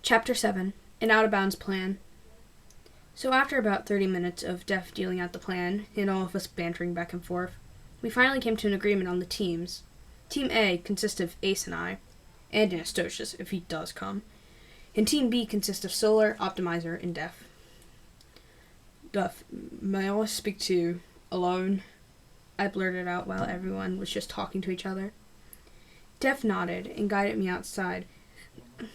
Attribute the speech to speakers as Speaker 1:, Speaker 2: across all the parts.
Speaker 1: Chapter 7 An Out of Bounds Plan. So after about 30 minutes of Def dealing out the plan, and all of us bantering back and forth, we finally came to an agreement on the teams. Team A consists of Ace and I, and Anastasius, if he does come, and Team B consists of Solar, Optimizer, and Def. Def, may I speak to you alone? I blurted out while everyone was just talking to each other. Def nodded and guided me outside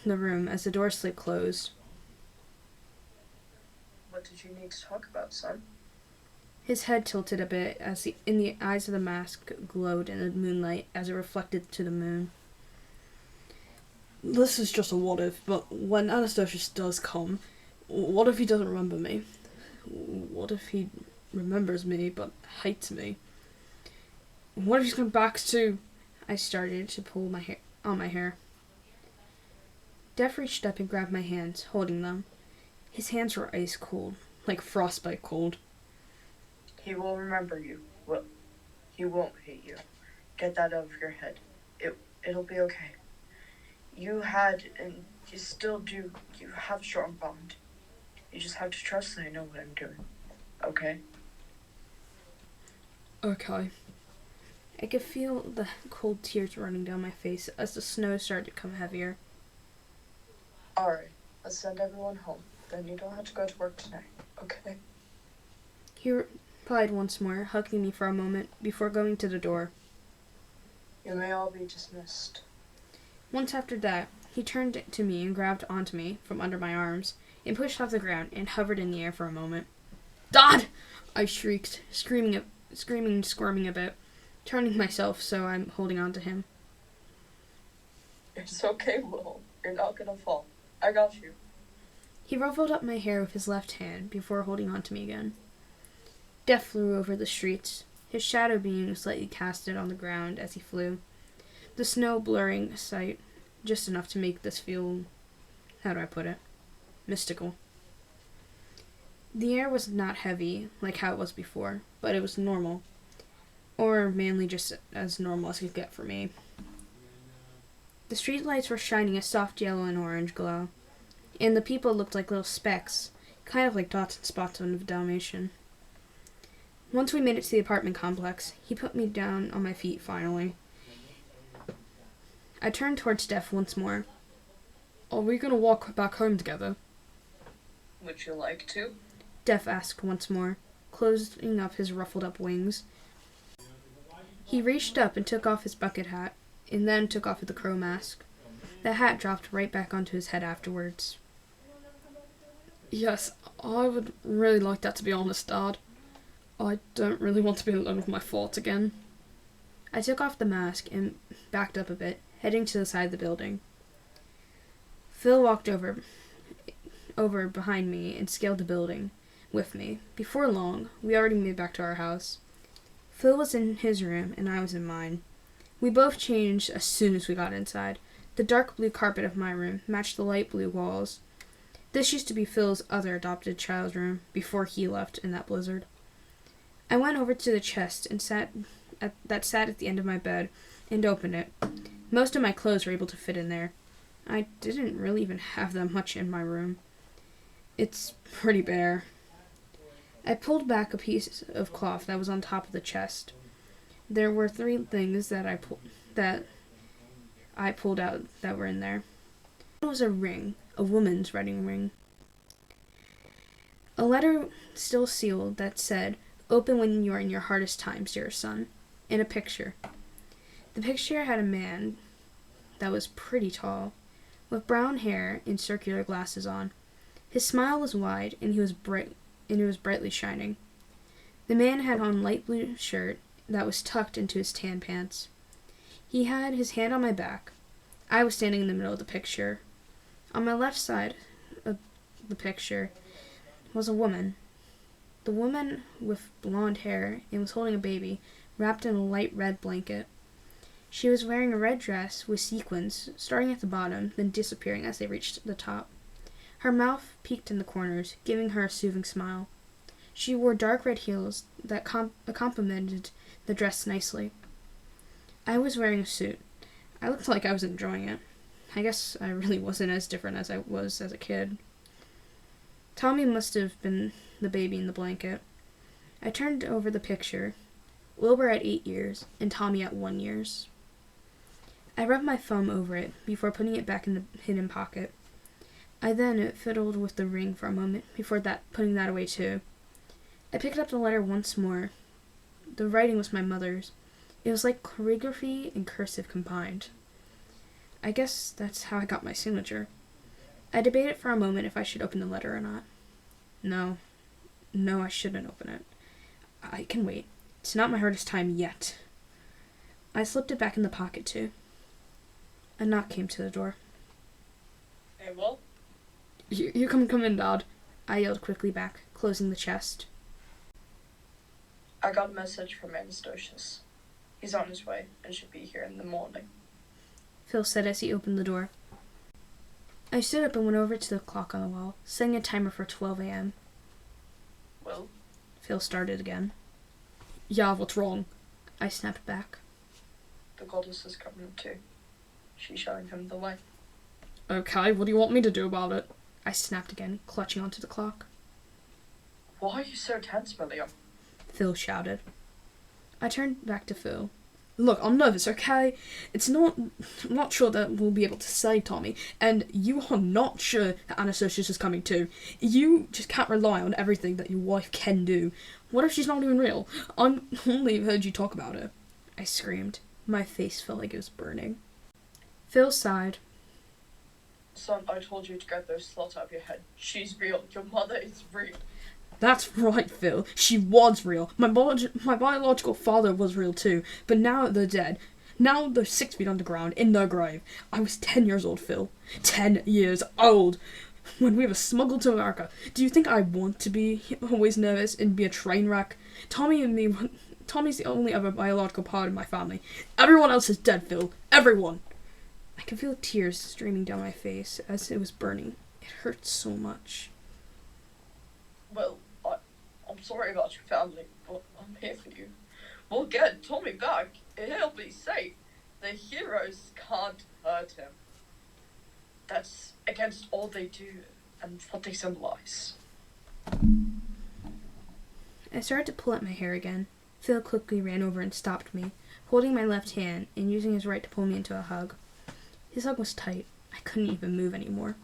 Speaker 1: the room as the door slid closed.
Speaker 2: What did you need to talk about, son?
Speaker 1: His head tilted a bit as in the eyes of the mask glowed in the moonlight as it reflected to the moon. This is just a what if, but when Anastasius does come, what if he doesn't remember me? What if he remembers me but hates me? What if he's going back to... I started to pull my hair. Def reached up and grabbed my hands, holding them. His hands were ice cold, like frostbite cold.
Speaker 2: He will remember you. Well, he won't hate you. Get that out of your head. It'll be okay. You had, and you still do, you have a strong bond. You just have to trust that I know what I'm doing. Okay?
Speaker 1: Okay. I could feel the cold tears running down my face as the snow started to come heavier.
Speaker 2: Alright, let's send everyone home. Then you don't have to go to work tonight, okay?
Speaker 1: He replied once more, hugging me for a moment before going to the door.
Speaker 2: You may all be dismissed.
Speaker 1: Once after that, he turned to me and grabbed onto me from under my arms and pushed off the ground and hovered in the air for a moment. Dad! I shrieked, screaming and squirming a bit, turning myself so I'm holding on to him.
Speaker 2: It's okay, Will. You're not gonna fall. I got you.
Speaker 1: He ruffled up my hair with his left hand before holding on to me again. Def flew over the streets, his shadow being slightly casted on the ground as he flew, the snow blurring sight just enough to make this feel, how do I put it, mystical. The air was not heavy like how it was before, but it was normal, or mainly just as normal as it could get for me. The streetlights were shining a soft yellow and orange glow, and the people looked like little specks, kind of like dots and spots on a Dalmatian. Once we made it to the apartment complex, he put me down on my feet finally. I turned towards Def once more. Are we going to walk back home together?
Speaker 2: Would you like to?
Speaker 1: Def asked once more, closing up his ruffled up wings. He reached up and took off his bucket hat, and then took off the crow mask. The hat dropped right back onto his head afterwards. Yes, I would really like that, to be honest, Dad. I don't really want to be alone with my thoughts again. I took off the mask and backed up a bit, heading to the side of the building. Phil walked over behind me and scaled the building with me. Before long, we already made back to our house. Phil was in his room and I was in mine. We both changed as soon as we got inside. The dark blue carpet of my room matched the light blue walls. This used to be Phil's other adopted child's room before he left in that blizzard. I went over to the chest and sat at the end of my bed and opened it. Most of my clothes were able to fit in there. I didn't really even have that much in my room. It's pretty bare. I pulled back a piece of cloth that was on top of the chest. There were 3 things that I pulled out that were in there. One was a ring, a woman's wedding ring. A letter still sealed that said, "Open when you are in your hardest times, dear son," and a picture. The picture had a man that was pretty tall, with brown hair and circular glasses on. His smile was wide, and it was brightly shining. The man had on light blue shirt that was tucked into his tan pants. He had his hand on my back. I was standing in the middle of the picture. On my left side of the picture was a woman. The woman with blonde hair and was holding a baby wrapped in a light red blanket. She was wearing a red dress with sequins starting at the bottom, then disappearing as they reached the top. Her mouth peeked in the corners, giving her a soothing smile. She wore dark red heels that complemented the dress nicely. I was wearing a suit. I looked like I was enjoying it. I guess I really wasn't as different as I was as a kid. Tommy must have been the baby in the blanket. I turned over the picture. Wilbur at 8 years, and Tommy at 1 year. I rubbed my thumb over it before putting it back in the hidden pocket. I then fiddled with the ring for a moment before putting that away too. I picked up the letter once more. The writing was my mother's. It was like calligraphy and cursive combined. I guess that's how I got my signature. I debated for a moment if I should open the letter or not. No, I shouldn't open it. I can wait. It's not my hardest time yet. I slipped it back in the pocket too. A knock came to the door.
Speaker 2: Hey, Will?
Speaker 1: You come in, Dad. I yelled quickly back, closing the chest.
Speaker 2: I got a message from Anastasius. He's on his way and should be here in the morning.
Speaker 1: Phil said as he opened the door. I stood up and went over to the clock on the wall, setting a timer for 12 a.m.
Speaker 2: Will?
Speaker 1: Phil started again. Yeah, what's wrong? I snapped back.
Speaker 2: The goddess is coming too. She's showing him the way.
Speaker 1: Okay, what do you want me to do about it? I snapped again, clutching onto the clock.
Speaker 2: Why are you so tense, William?
Speaker 1: Phil shouted. I turned back to Phil. Look, I'm nervous, okay? I'm not sure that we'll be able to save Tommy, and you are not sure that Anastasius is coming too. You just can't rely on everything that your wife can do. What if she's not even real? I only heard you talk about her. I screamed. My face felt like it was burning. Phil sighed.
Speaker 2: Son, I told you to get those thoughts out of your head. She's real. Your mother is real.
Speaker 1: That's right, Phil. She was real. My biological father was real too, but now they're dead. Now they're 6 feet underground, in their grave. I was 10 years old, Phil. 10 years old! When we were smuggled to America, do you think I want to be always nervous and be a train wreck? Tommy's the only other biological part of my family. Everyone else is dead, Phil. Everyone! I could feel tears streaming down my face as it was burning. It hurt so much.
Speaker 2: Well, I'm sorry about your family, but I'm here for you. We'll get Tommy back. He'll be safe. The heroes can't hurt him. That's against all they do and what they symbolize.
Speaker 1: I started to pull at my hair again. Phil quickly ran over and stopped me, holding my left hand and using his right to pull me into a hug. His hug was tight. I couldn't even move anymore.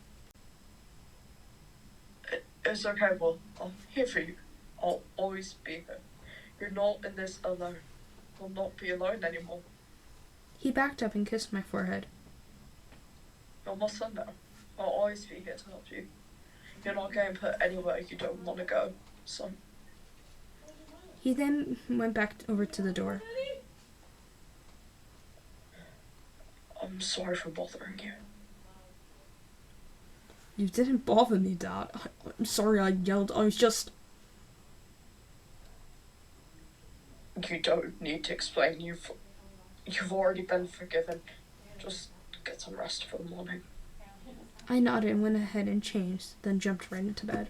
Speaker 2: It's okay, Will. I'm here for you. I'll always be here. You're not in this alone. You'll not be alone anymore.
Speaker 1: He backed up and kissed my forehead.
Speaker 2: You're my son now. I'll always be here to help you. You're not getting put anywhere you don't want to go, son.
Speaker 1: He then went back over to the door.
Speaker 2: I'm sorry for bothering you.
Speaker 1: You didn't bother me, Dad. I'm sorry I yelled. I was just...
Speaker 2: You don't need to explain. You've already been forgiven. Just get some rest for the morning.
Speaker 1: I nodded and went ahead and changed, then jumped right into bed.